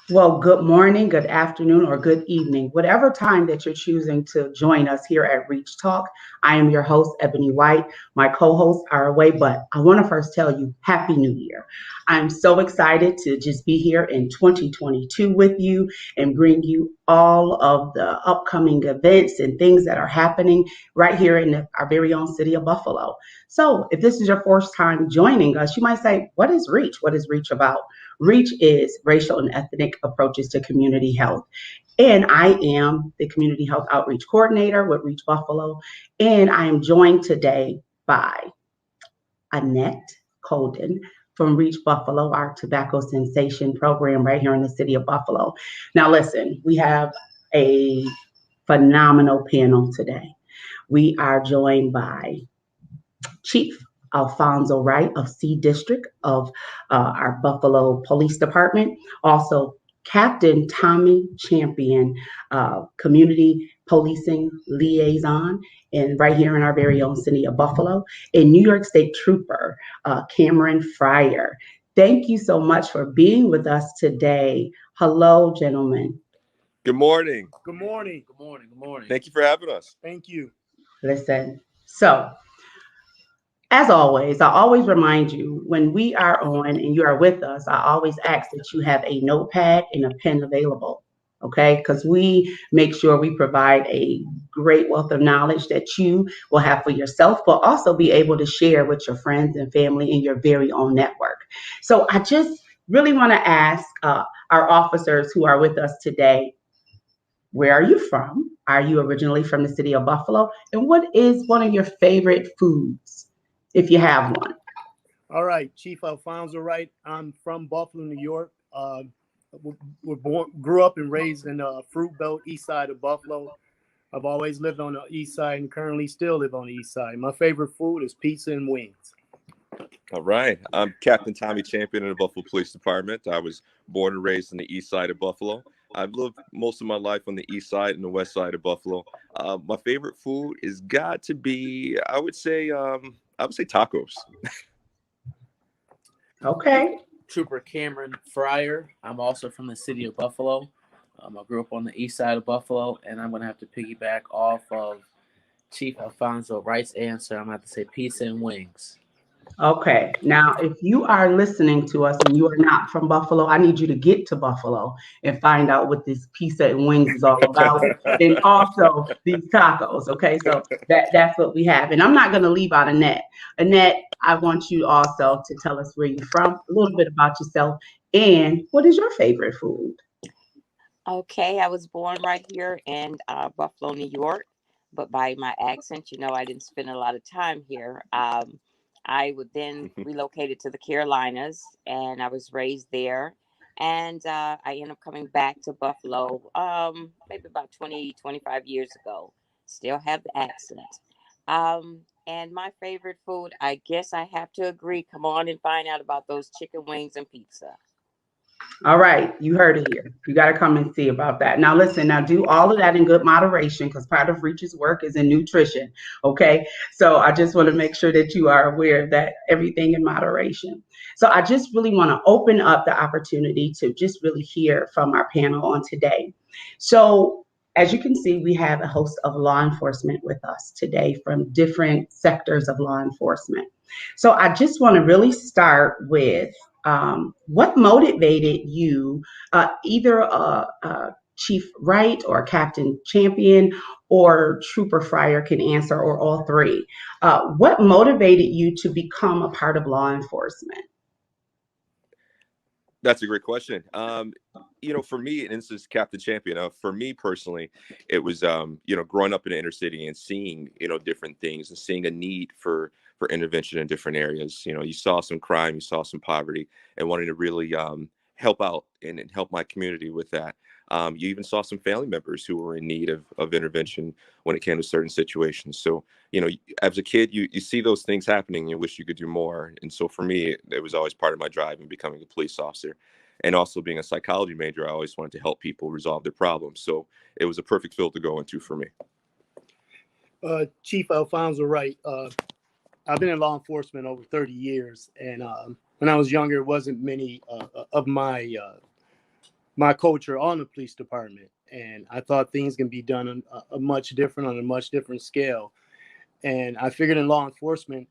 Well, good morning, good afternoon, or good evening, whatever time that you're choosing to join us here at Reach Talk. I am your host, Ebony White. My co hosts are away, but I want to first tell you Happy New Year. I'm so excited to just be here in 2022 with you and bring you all of the upcoming events and things that are happening right here in our very own city of Buffalo. So, if this is your first time joining us, you might say, what is Reach? What is Reach about? REACH is Racial and Ethnic Approaches to Community Health. And I am the Community Health Outreach Coordinator with REACH Buffalo. And I am joined today by Annette Colden from REACH Buffalo, our Tobacco Cessation Program right here in the city of Buffalo. Now, listen, we have a phenomenal panel today. We are joined by Chief Alphonso Wright of C District of our Buffalo Police Department. Also, Captain Tommy Champion, Community Policing Liaison, and right here in our very own city of Buffalo. And New York State Trooper, Cameron Fryer. Thank you so much for being with us today. Hello, gentlemen. Good morning. Good morning. Good morning. Good morning. Thank you for having us. Thank you. Listen, so as always, I always remind you when we are on and you are with us, I always ask that you have a notepad and a pen available, okay? Because we make sure we provide a great wealth of knowledge that you will have for yourself, but also be able to share with your friends and family in your very own network. So I just really want to ask our officers who are with us today, where are you from? Are you originally from the city of Buffalo? And what is one of your favorite foods, if you have one? All right, Chief Alphonso Wright. I'm from Buffalo, New York. Grew up and raised in the Fruit Belt, east side of Buffalo. I've always lived on the east side and currently still live on the east side. My favorite food is pizza and wings. All right. I'm Captain Tommy Champion in the Buffalo Police Department. I was born and raised on the east side of Buffalo. I've lived most of my life on the east side and the west side of Buffalo. My favorite food is got to be, I would say tacos. Okay. Trooper Cameron Fryer. I'm also from the city of Buffalo. I grew up on the east side of Buffalo, and I'm going to have to piggyback off of Chief Alphonso Wright's answer. I'm going to have to say pizza and wings. Okay. Now, if you are listening to us and you are not from Buffalo, I need you to get to Buffalo and find out what this pizza and wings is all about, and also these tacos. Okay, so that's what we have. And I'm not going to leave out Annette. Annette, I want you also to tell us where you're from, a little bit about yourself, and what is your favorite food? Okay, I was born right here in Buffalo, New York, but by my accent, I didn't spend a lot of time here. I would then relocated to the Carolinas, and I was raised there. And I ended up coming back to Buffalo maybe about 25 years ago. Still have the accent. And my favorite food, I guess I have to agree. Come on and find out about those chicken wings and pizza. All right, you heard it here. You got to come and see about that. Now, listen, now do all of that in good moderation because part of Reach's work is in nutrition. Okay, so I just want to make sure that you are aware of that, everything in moderation. So I just really want to open up the opportunity to just really hear from our panel on today. So as you can see, we have a host of law enforcement with us today from different sectors of law enforcement. So I just want to really start with what motivated you, either Chief Wright or Captain Champion or Trooper Fryer can answer, or all three. What motivated you to become a part of law enforcement? That's a great question. For me, and this is Captain Champion. For me personally, it was, growing up in the inner city and seeing, different things and seeing a need for intervention in different areas. You saw some crime, you saw some poverty, and wanting to really help out and help my community with that. You even saw some family members who were in need of intervention when it came to certain situations. So, as a kid, you see those things happening and you wish you could do more. And so for me, it was always part of my drive in becoming a police officer. And also being a psychology major, I always wanted to help people resolve their problems. So it was a perfect field to go into for me. Chief Alphonso Wright, I've been in law enforcement over 30 years. And when I was younger, it wasn't many of my my culture on the police department. And I thought things can be done on a much different scale. And I figured in law enforcement,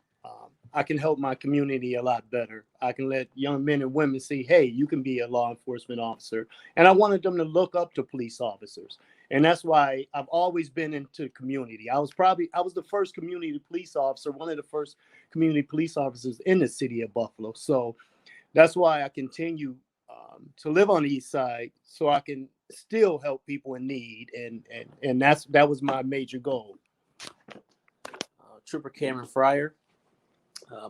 I can help my community a lot better. I can let young men and women see, hey, you can be a law enforcement officer. And I wanted them to look up to police officers. And that's why I've always been into community. I was the first community police officer, one of the first community police officers in the city of Buffalo. So that's why I continue to live on the east side, so I can still help people in need. And that was my major goal. Trooper Cameron Fryer.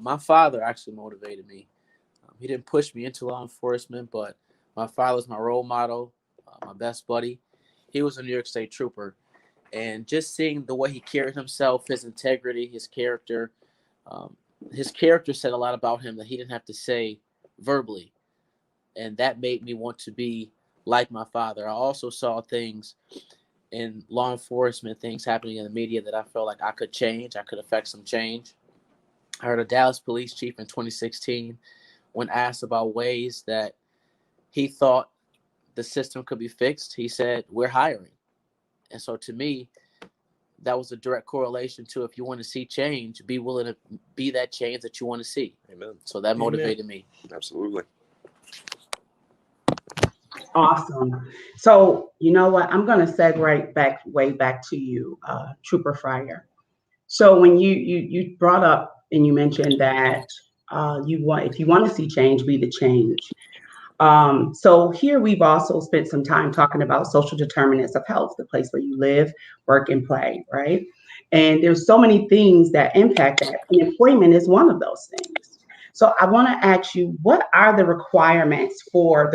My father actually motivated me. He didn't push me into law enforcement, but my father's my role model, my best buddy. He was a New York State trooper. And just seeing the way he carried himself, his integrity, his character said a lot about him that he didn't have to say verbally. And that made me want to be like my father. I also saw things in law enforcement, things happening in the media that I felt like I could change. I could affect some change. I heard a Dallas police chief in 2016 when asked about ways that he thought the system could be fixed. He said, we're hiring. And so to me, that was a direct correlation to, if you want to see change, be willing to be that change that you want to see. Amen. So that motivated me. Absolutely. Awesome. So you know what? I'm going to segue way back to you, Trooper Fryer. So when you brought up and you mentioned that if you want to see change, be the change. So here we've also spent some time talking about social determinants of health, the place where you live, work, and play, right? And there's so many things that impact that, and employment is one of those things. So I want to ask you, what are the requirements for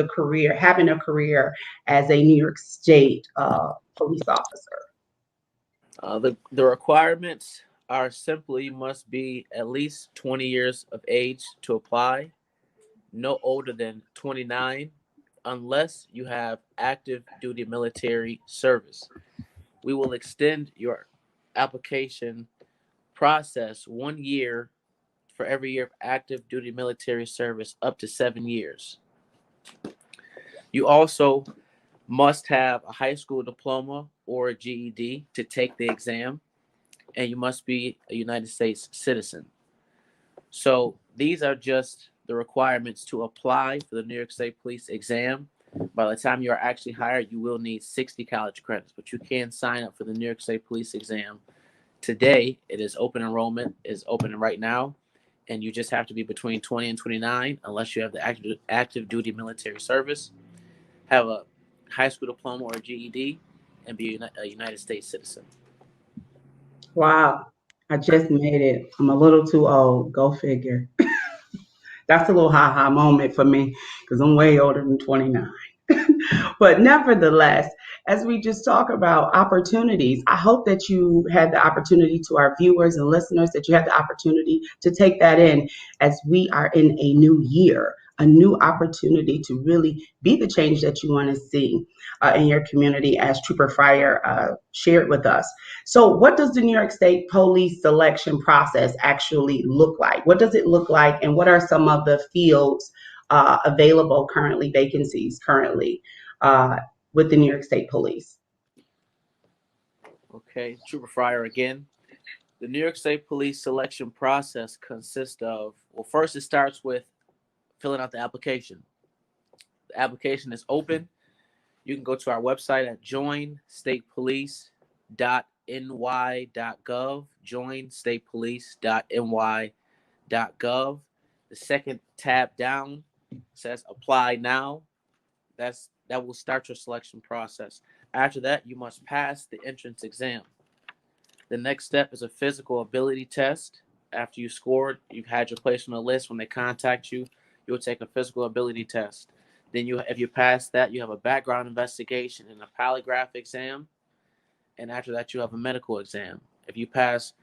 having a career as a New York State police officer? The requirements are simply, you must be at least 20 years of age to apply, no older than 29, unless you have active duty military service. We will extend your application process 1 year for every year of active duty military service, up to 7 years. You also must have a high school diploma or a GED to take the exam, and you must be a United States citizen. So these are just the requirements to apply for the New York State Police exam. By the time you are actually hired, you will need 60 college credits, but you can sign up for the New York State Police exam today. It is open enrollment, is open right now, and you just have to be between 20 and 29, unless you have the active duty military service, have a high school diploma or GED, and be a United States citizen. Wow, I just made it. I'm a little too old. Go figure. That's a little ha-ha moment for me because I'm way older than 29. But nevertheless, as we just talk about opportunities, I hope that you had the opportunity, to our viewers and listeners, that you had the opportunity to take that in as we are in a new year, a new opportunity to really be the change that you want to see in your community, as Trooper Fryer shared with us. So what does the New York State Police selection process actually look like? What does it look like, and what are some of the fields available currently, vacancies currently with the New York State Police? Okay, Trooper Fryer again. The New York State Police selection process consists of, well, first it starts with filling out the application. The application is open. You can go to our website at joinstatepolice.ny.gov, joinstatepolice.ny.gov. The second tab down says apply now. That will start your selection process. After that, you must pass the entrance exam. The next step is a physical ability test. After you scored, you've had your place on the list. When they contact you, you'll take a physical ability test. Then if you pass that, you have a background investigation and a polygraph exam. And after that, you have a medical exam. If you pass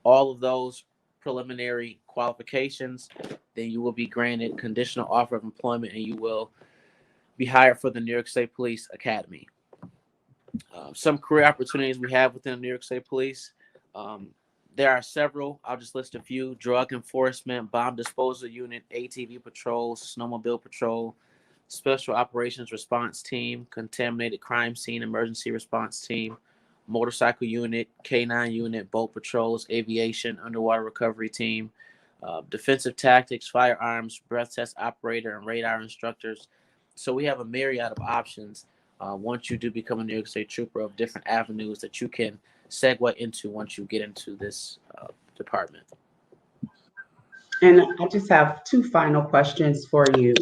all of those preliminary qualifications, then you will be granted conditional offer of employment, and you will be hired for the New York State Police Academy. Some career opportunities we have within the New York State Police. There are several. I'll just list a few: drug enforcement, bomb disposal unit, ATV patrol, snowmobile patrol, Special Operations Response Team, Contaminated Crime Scene Emergency Response Team, Motorcycle Unit, K9 Unit, Boat Patrols, Aviation, Underwater Recovery Team, Defensive Tactics, Firearms, Breath Test Operator, and Radar Instructors. So we have a myriad of options once you do become a New York State Trooper, of different avenues that you can segue into once you get into this department. And I just have two final questions for you.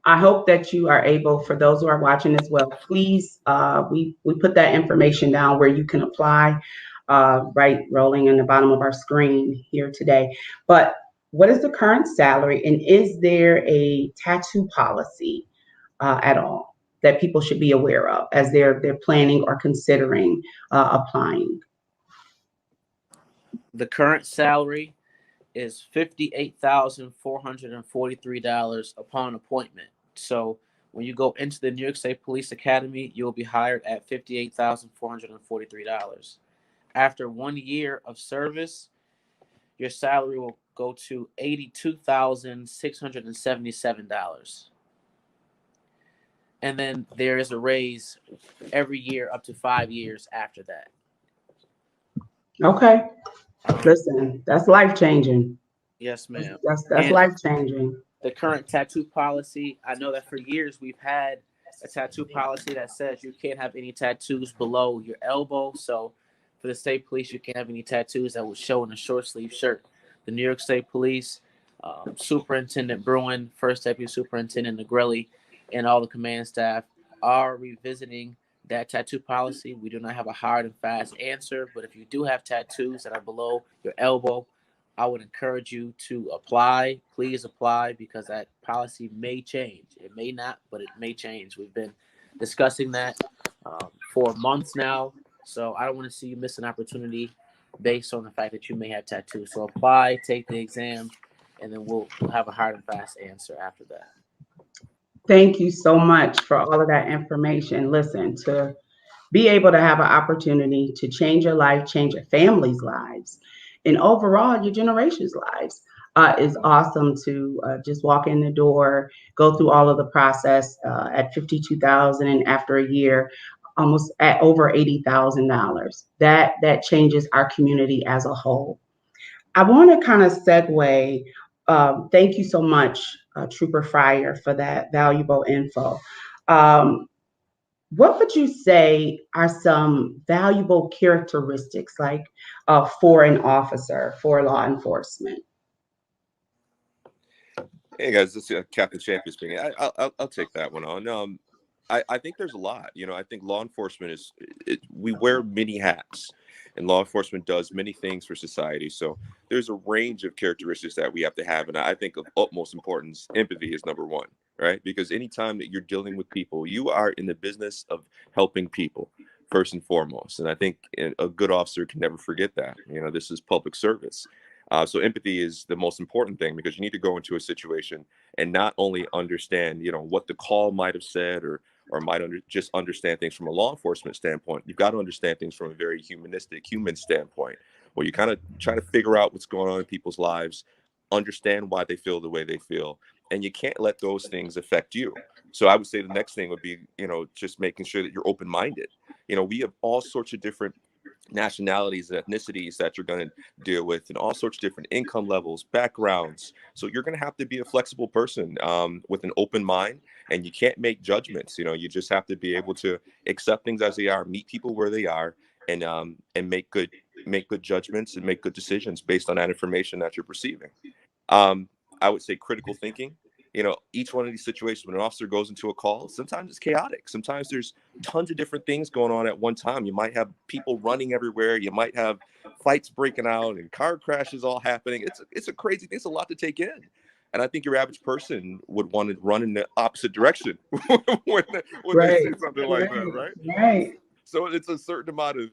I hope that you are able, for those who are watching as well, please, we put that information down where you can apply, right, rolling in the bottom of our screen here today. But what is the current salary, and is there a tattoo policy at all that people should be aware of as they're planning or considering applying? The current salary is $58,443 upon appointment. So when you go into the New York State Police Academy, you'll be hired at $58,443. After 1 year of service, your salary will go to $82,677. And then there is a raise every year up to 5 years after that. Okay. Listen, that's life changing. Yes, ma'am. That's life changing. The current tattoo policy, I know that for years we've had a tattoo policy that says you can't have any tattoos below your elbow. So for the state police, you can't have any tattoos that would show in a short sleeve shirt. The New York State Police, Superintendent Bruin, First Deputy Superintendent Negrelli, and all the command staff are revisiting that tattoo policy. We do not have a hard and fast answer, but if you do have tattoos that are below your elbow, I would encourage you to apply. Please apply, because that policy may change. It may not, but it may change. We've been discussing that for months now, so I don't want to see you miss an opportunity based on the fact that you may have tattoos. So apply, take the exam, and then we'll have a hard and fast answer after that. Thank you so much for all of that information. Listen, to be able to have an opportunity to change your life, change your family's lives, and overall your generation's lives is awesome. To just walk in the door, go through all of the process at $52,000, and after a year, almost at over $80,000. That changes our community as a whole. I want to kind of segue. Thank you so much, Trooper Fryer, for that valuable info. What would you say are some valuable characteristics, like for an officer, for law enforcement? Hey guys, this is Captain Champion speaking. I'll take that one on. I think there's a lot. I think law enforcement we wear many hats, and law enforcement does many things for society. So there's a range of characteristics that we have to have, and I think of utmost importance, empathy is number one, right? Because anytime that you're dealing with people, you are in the business of helping people first and foremost. And I think a good officer can never forget that. This is public service. So empathy is the most important thing, because you need to go into a situation and not only understand, what the call might have said or might just understand things from a law enforcement standpoint. You've got to understand things from a very human standpoint, where you kind of try to figure out what's going on in people's lives, understand why they feel the way they feel, and you can't let those things affect you. So I would say the next thing would be, just making sure that you're open-minded. We have all sorts of different nationalities and ethnicities that you're going to deal with, and all sorts of different income levels, backgrounds. So you're going to have to be a flexible person with an open mind, and you can't make judgments. You just have to be able to accept things as they are, meet people where they are, and make good judgments and make good decisions based on that information that you're perceiving. I would say critical thinking. Each one of these situations, when an officer goes into a call, sometimes it's chaotic. Sometimes there's tons of different things going on at one time. You might have people running everywhere. You might have fights breaking out and car crashes all happening. It's a crazy thing. It's a lot to take in. And I think your average person would want to run in the opposite direction when they see something like that, right? Right. So it's a certain amount of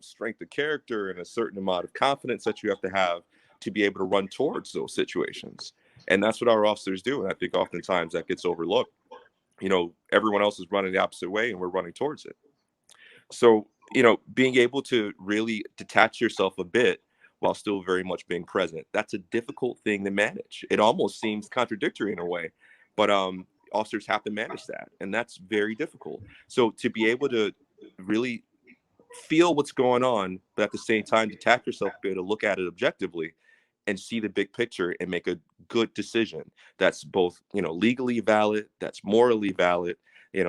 strength of character and a certain amount of confidence that you have to be able to run towards those situations. And that's what our officers do. And I think oftentimes that gets overlooked. Everyone else is running the opposite way and we're running towards it. So, being able to really detach yourself a bit while still very much being present, that's a difficult thing to manage. It almost seems contradictory in a way, but officers have to manage that, and that's very difficult. So to be able to really feel what's going on, but at the same time detach yourself, be able to look at it objectively and see the big picture and make a good decision that's both, legally valid, that's morally valid,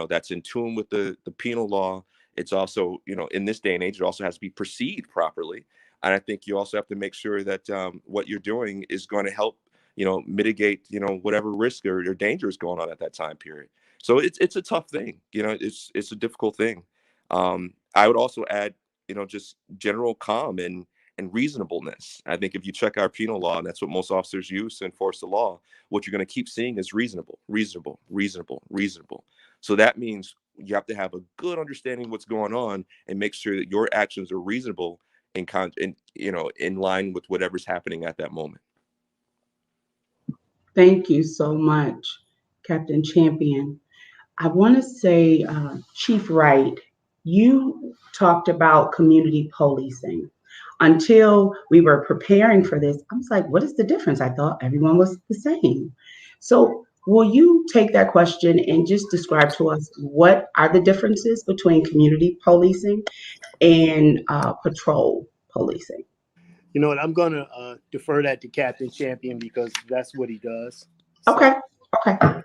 that's in tune with the penal law. It's also, in this day and age, it also has to be perceived properly. And I think you also have to make sure that what you're doing is going to help, mitigate, whatever risk or danger is going on at that time period. So it's a tough thing. It's a difficult thing. I would also add, just general calm and reasonableness. I think if you check our penal law, and that's what most officers use to enforce the law, what you're going to keep seeing is reasonable, reasonable, reasonable, reasonable. So that means you have to have a good understanding of what's going on and make sure that your actions are reasonable and in line with whatever's happening at that moment. Thank you so much, Captain Champion. I want to say, Chief Wright, you talked about community policing. Until we were preparing for this, I was like, what is the difference? I thought everyone was the same. So, will you take that question and just describe to us what are the differences between community policing and patrol policing? You know what? I'm going to defer that to Captain Champion because that's what he does. So, Okay. Okay.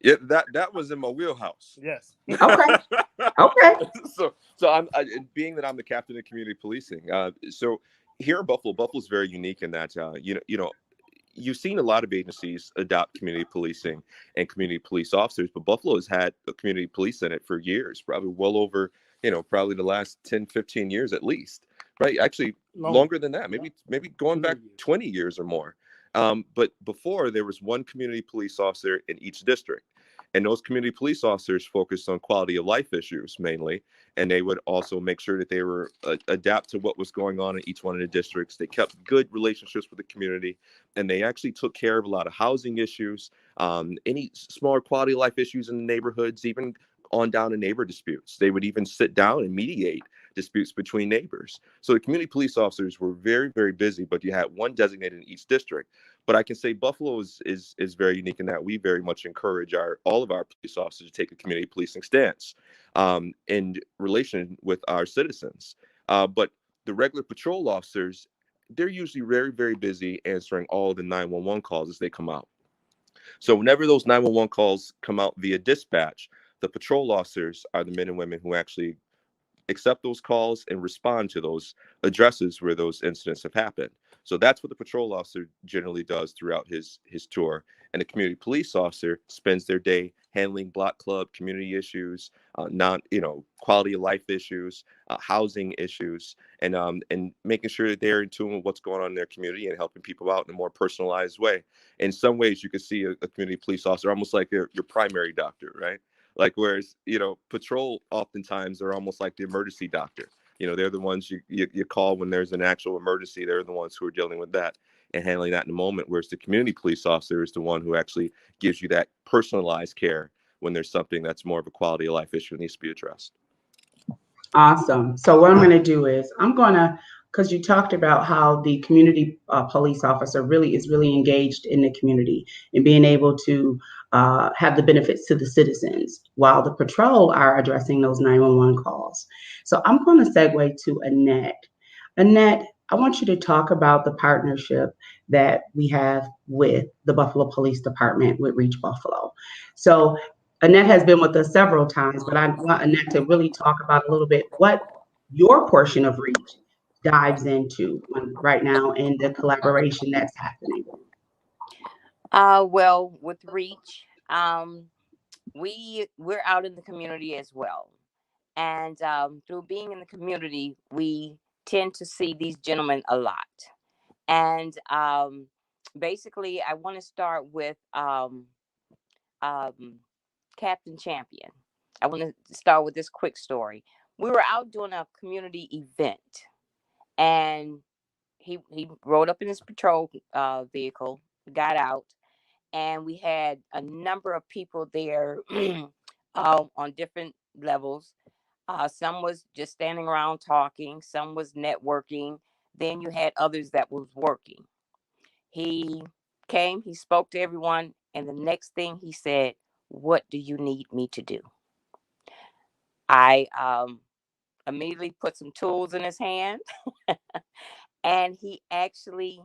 Yeah, that was in my wheelhouse. yes. Okay. Okay. So being that I'm the captain of community policing. So here in Buffalo's very unique in that you've seen a lot of agencies adopt community policing and community police officers, but Buffalo has had a community police in it for years, probably well over, probably the last 10, 15 years at least, right? Actually, longer than that, maybe going back 20 years or more. But before, there was one community police officer in each district. And those community police officers focused on quality of life issues mainly. And they would also make sure that they were adapt to what was going on in each one of the districts. They kept good relationships with the community. And they actually took care of a lot of housing issues, any smaller quality of life issues in the neighborhoods, even on down to neighbor disputes. They would even sit down and mediate disputes between neighbors. So the community police officers were very, very busy, but you had one designated in each district. But I can say Buffalo is very unique in that we very much encourage all of our police officers to take a community policing stance in relation with our citizens. But the regular patrol officers, they're usually very, very busy answering all the 911 calls as they come out. So whenever those 911 calls come out via dispatch, the patrol officers are the men and women who actually accept those calls and respond to those addresses where those incidents have happened. So that's what the patrol officer generally does throughout his tour. And the community police officer spends their day handling block club community issues, quality of life issues, housing issues, and making sure that they're in tune with what's going on in their community and helping people out in a more personalized way. In some ways, you could see a community police officer almost like your primary doctor, right? Like, whereas, patrol oftentimes are almost like the emergency doctor. They're the ones you call when there's an actual emergency. They're the ones who are dealing with that and handling that in the moment. Whereas the community police officer is the one who actually gives you that personalized care when there's something that's more of a quality of life issue that needs to be addressed. Awesome. So what I'm going to do is because you talked about how the community police officer really is engaged in the community and being able to have the benefits to the citizens while the patrol are addressing those 911 calls. So I'm going to segue to Annette. Annette, I want you to talk about the partnership that we have with the Buffalo Police Department with Reach Buffalo. So Annette has been with us several times, but I want Annette to really talk about a little bit what your portion of Reach dives into right now and the collaboration that's happening. Well, with Reach, we're out in the community as well, and through being in the community, we tend to see these gentlemen a lot. And basically, I want to start with Captain Champion. I want to start with this quick story. We were out doing a community event, and he rode up in his patrol vehicle, got out, and we had a number of people there on different levels. Some was just standing around talking, some was networking. Then you had others that was working. He came, he spoke to everyone, And the next thing he said, "What do you need me to do?" I immediately put some tools in his hand, and he actually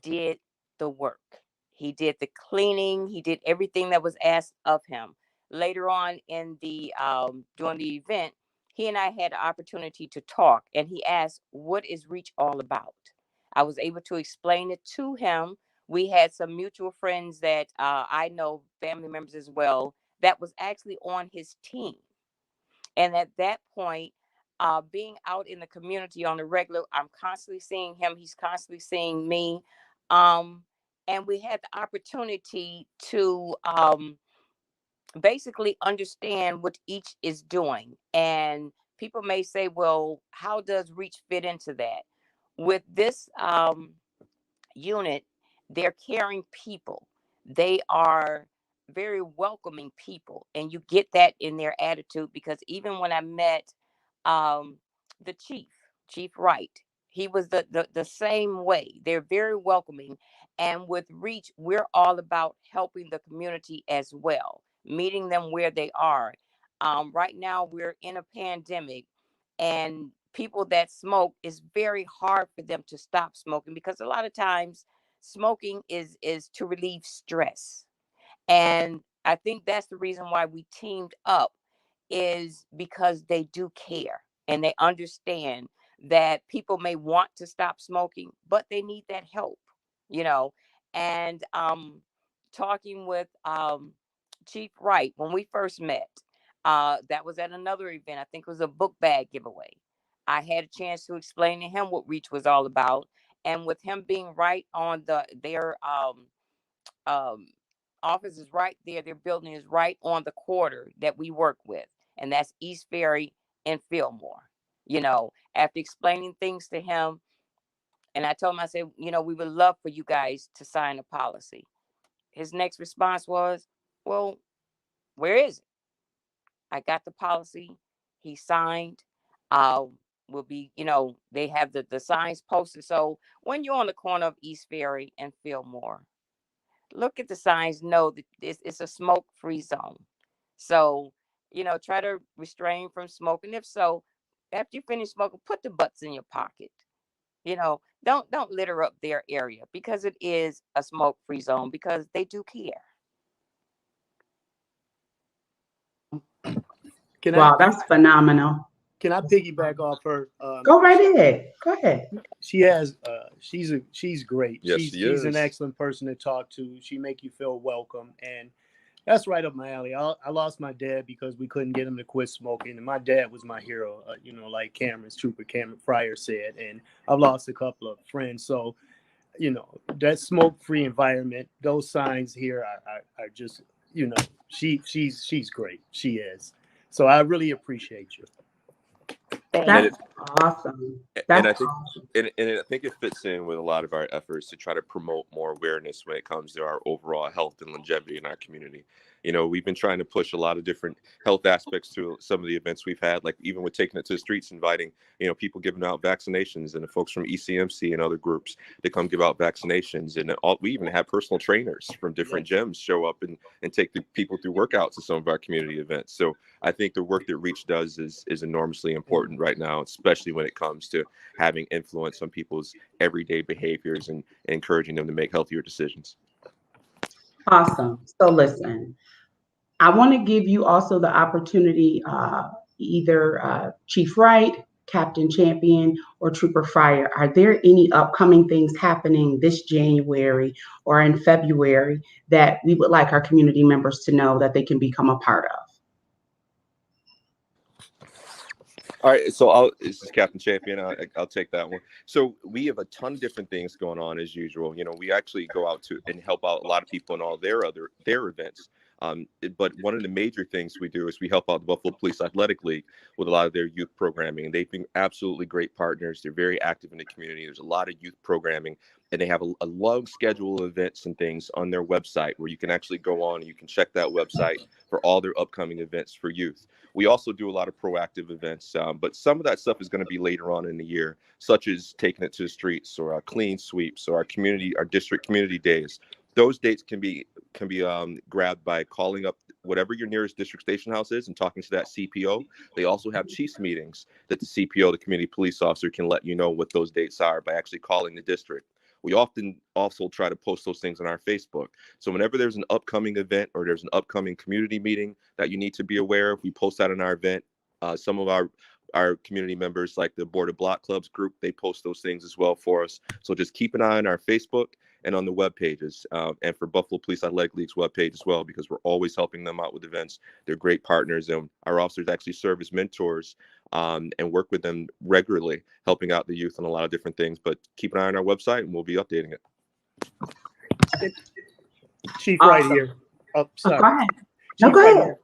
did the work. He did the cleaning. He did everything that was asked of him. Later on in the during the event, he and I had the opportunity to talk, and he asked, "What is Reach all about?" I was able to explain it to him. We had some mutual friends that I know, family members as well, that was actually on his team. And at that point, being out in the community on the regular, I'm constantly seeing him. He's constantly seeing me. Um, and we had the opportunity to basically understand what each is doing. And people may say, well, how does Reach fit into that? With this unit, they're caring people. They are very welcoming people, and you get that in their attitude. Because even when I met um, the Chief Wright, he was the same way. They're very welcoming, and with Reach, we're all about helping the community as well, meeting them where they are. Right now, we're in a pandemic, and people that smoke, is very hard for them to stop smoking, because a lot of times smoking is to relieve stress. And I think that's the reason why we teamed up, is because they do care, and they understand that people may want to stop smoking, but they need that help, you know. And talking with Chief Wright when we first met, that was at another event. I think it was a book bag giveaway. I had a chance to explain to him what Reach was all about, and with him being right on their um, office is right there. Their building is right on the quarter that we work with, and that's East Ferry and Fillmore. After explaining things to him, and I told him, I said, we would love for you guys to sign a policy. His next response was, well, where is it? I got the policy. He signed. Uh, will be, they have the signs posted. So when you're on the corner of East Ferry and Fillmore, look at the signs, know that it's a smoke-free zone. So, try to restrain from smoking. If so, after you finish smoking, put the butts in your pocket. Don't litter up their area, because it is a smoke-free zone, because they do care. Can I Wow, that's phenomenal. can I piggyback off her? Go right ahead. Go ahead. She has she's great. Yes, She's an is. excellent person to talk to. She make you feel welcome, and that's right up my alley. I lost my dad because we couldn't get him to quit smoking, and my dad was my hero. Like Cameron Fryer said, and I've lost a couple of friends. So, that smoke-free environment, those signs here are just, she's great. She is. So I really appreciate you. That's awesome. And That's I think, awesome. and I think it fits in with a lot of our efforts to try to promote more awareness when it comes to our overall health and longevity in our community. We've been trying to push a lot of different health aspects to some of the events we've had, like even with taking it to the streets, inviting, people giving out vaccinations, and the folks from ECMC and other groups to come give out vaccinations. And we even have personal trainers from different gyms show up and take the people through workouts at some of our community events. So I think the work that Reach does is enormously important right now, especially when it comes to having influence on people's everyday behaviors and encouraging them to make healthier decisions. Awesome. So listen, I want to give you also the opportunity, either Chief Wright, Captain Champion, or Trooper Fryer. Are there any upcoming things happening this January or in February that we would like our community members to know that they can become a part of? All right, so this is Captain Champion. I'll take that one. So we have a ton of different things going on as usual. We actually go out to and help out a lot of people in all their events. But one of the major things we do is we help out the Buffalo Police Athletic League with a lot of their youth programming. And they've been absolutely great partners. They're very active in the community. There's a lot of youth programming, and they have a long schedule of events and things on their website where you can actually go on and you can check that website for all their upcoming events for youth. We also do a lot of proactive events, but some of that stuff is going to be later on in the year, such as taking it to the streets, or our clean sweeps, or our district community days. those dates can be grabbed by calling up whatever your nearest district station house is and talking to that CPO. They also have chiefs meetings that the CPO, the community police officer, can let you know what those dates are by actually calling the district. We often also try to post those things on our Facebook. So whenever there's an upcoming event or there's an upcoming community meeting that you need to be aware of, we post that in our event. Some of our community members, like the Board of Block Clubs group, they post those things as well for us. So just keep an eye on our Facebook and on the web pages, and for Buffalo Police Athletic League's webpage as well, because we're always helping them out with events. They're great partners, and our officers actually serve as mentors and work with them regularly, helping out the youth on a lot of different things. But keep an eye on our website, and we'll be updating it. Chief Wright here. Oh, sorry. Go ahead. Chief Go Wright ahead. here.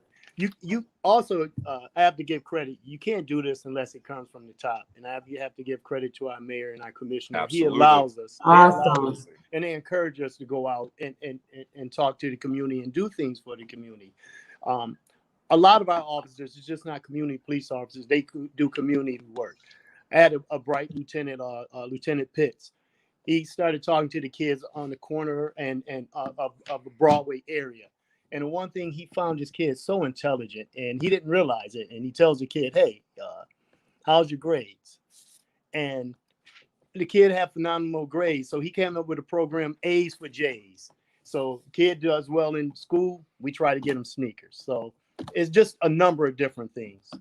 You also I have to give credit. You can't do this unless it comes from the top, and you have to give credit to our mayor and our commissioner. Absolutely. He allows us. Awesome. And they encourage us to go out and talk to the community and do things for the community. A lot of our officers is just not community police officers. They do community work. I had a bright lieutenant, Lieutenant Pitts. He started talking to the kids on the corner and of the Broadway area. And the one thing, he found his kid so intelligent, and he didn't realize it. And he tells the kid, "Hey, how's your grades?" And the kid had phenomenal grades. So he came up with a program, A's for J's. So kid does well in school, we try to get him sneakers. So it's just a number of different things.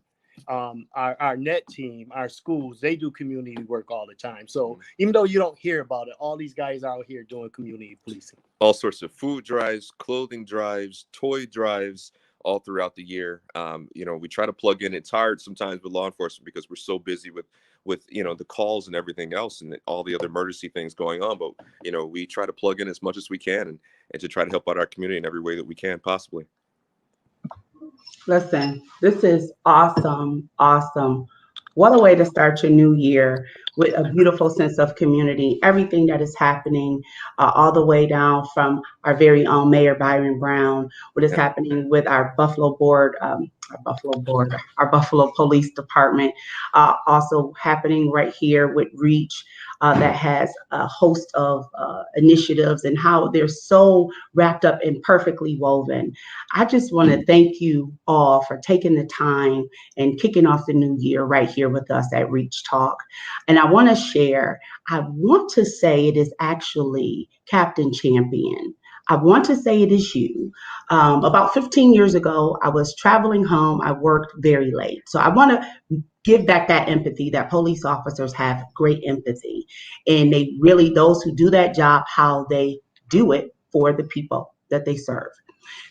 Our net team, our schools, they do community work all the time. So even though you don't hear about it, all these guys out here doing community policing. All sorts of food drives, clothing drives, toy drives, all throughout the year. We try to plug in. It's hard sometimes with law enforcement because we're so busy with the calls and everything else and all the other emergency things going on. But we try to plug in as much as we can and to try to help out our community in every way that we can possibly. Listen, this is awesome. Awesome. What a way to start your new year with a beautiful sense of community. Everything that is happening, all the way down from our very own Mayor Byron Brown, what is happening with our Buffalo Police Department, also happening right here with Reach, that has a host of initiatives and how they're so wrapped up and perfectly woven. I just want to thank you all for taking the time and kicking off the new year right here with us at Reach Talk. And I want to share, I want to say it is actually Captain Champion. I want to say it is you. About 15 years ago, I was traveling home. I worked very late. So I want to give back that empathy that police officers have great empathy. And they really, those who do that job, how they do it for the people that they serve.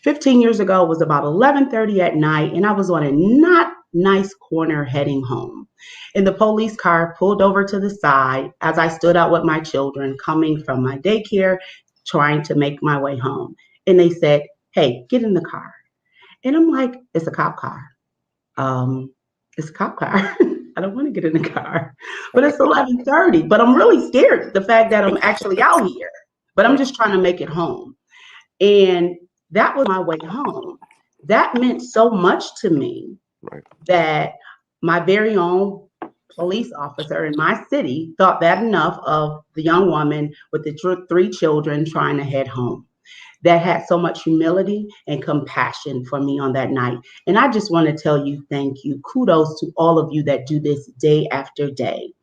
15 years ago, it was about 11:30 at night, and I was on a not nice corner heading home. And the police car pulled over to the side as I stood out with my children coming from my daycare, trying to make my way home. And they said, "Hey, get in the car." And I'm like, "It's a cop car. It's a cop car." I don't want to get in the car. But it's 11:30. But I'm really scared, the fact that I'm actually out here. But I'm just trying to make it home. And that was my way home. That meant so much to me, Right, that my very own police officer in my city thought that enough of the young woman with the 3 children trying to head home. That had so much humility and compassion for me on that night. And I just want to tell you, thank you. Kudos to all of you that do this day after day.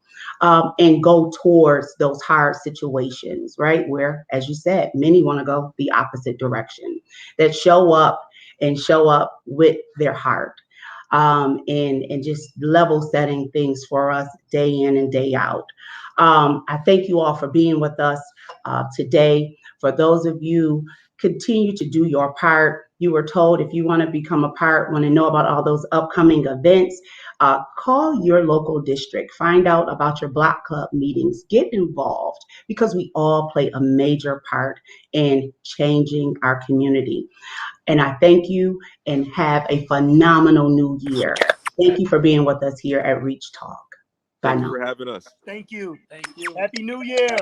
And go towards those hard situations, right? Where, as you said, many want to go the opposite direction, that show up with their heart, and just level setting things for us day in and day out. I thank you all for being with us today. For those of you, continue to do your part. You were told if you want to become a part, want to know about all those upcoming events, call your local district, find out about your block club meetings, get involved, because we all play a major part in changing our community. And I thank you and have a phenomenal new year. Thank you for being with us here at Reach Talk. Bye thank now. you for having us. Thank you. Thank you. Happy New Year.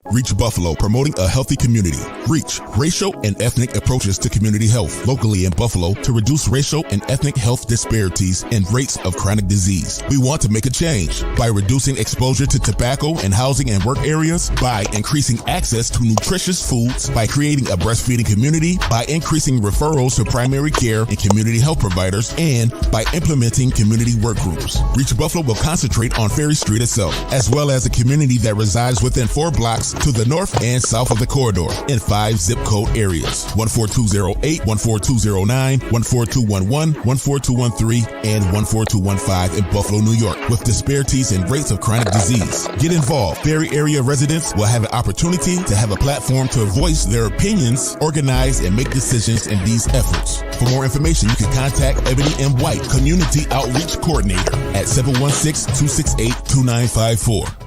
Reach Buffalo, promoting a healthy community. Reach, racial and ethnic approaches to community health locally in Buffalo to reduce racial and ethnic health disparities and rates of chronic disease. We want to make a change by reducing exposure to tobacco in housing and work areas, by increasing access to nutritious foods, by creating a breastfeeding community, by increasing referrals to primary care and community health providers, and by implementing community work groups. Reach Buffalo will concentrate on Ferry Street itself, as well as a community that resides within 4 blocks to the north and south of the corridor in 5 zip code areas: 14208, 14209, 14211, 14213, and 14215 in Buffalo, New York, with disparities in rates of chronic disease. Get involved. Ferry area residents will have an opportunity to have a platform to voice their opinions, organize, and make decisions in these efforts. For more information, you can contact Ebony M. White, Community Outreach Coordinator, at 716-268-2954.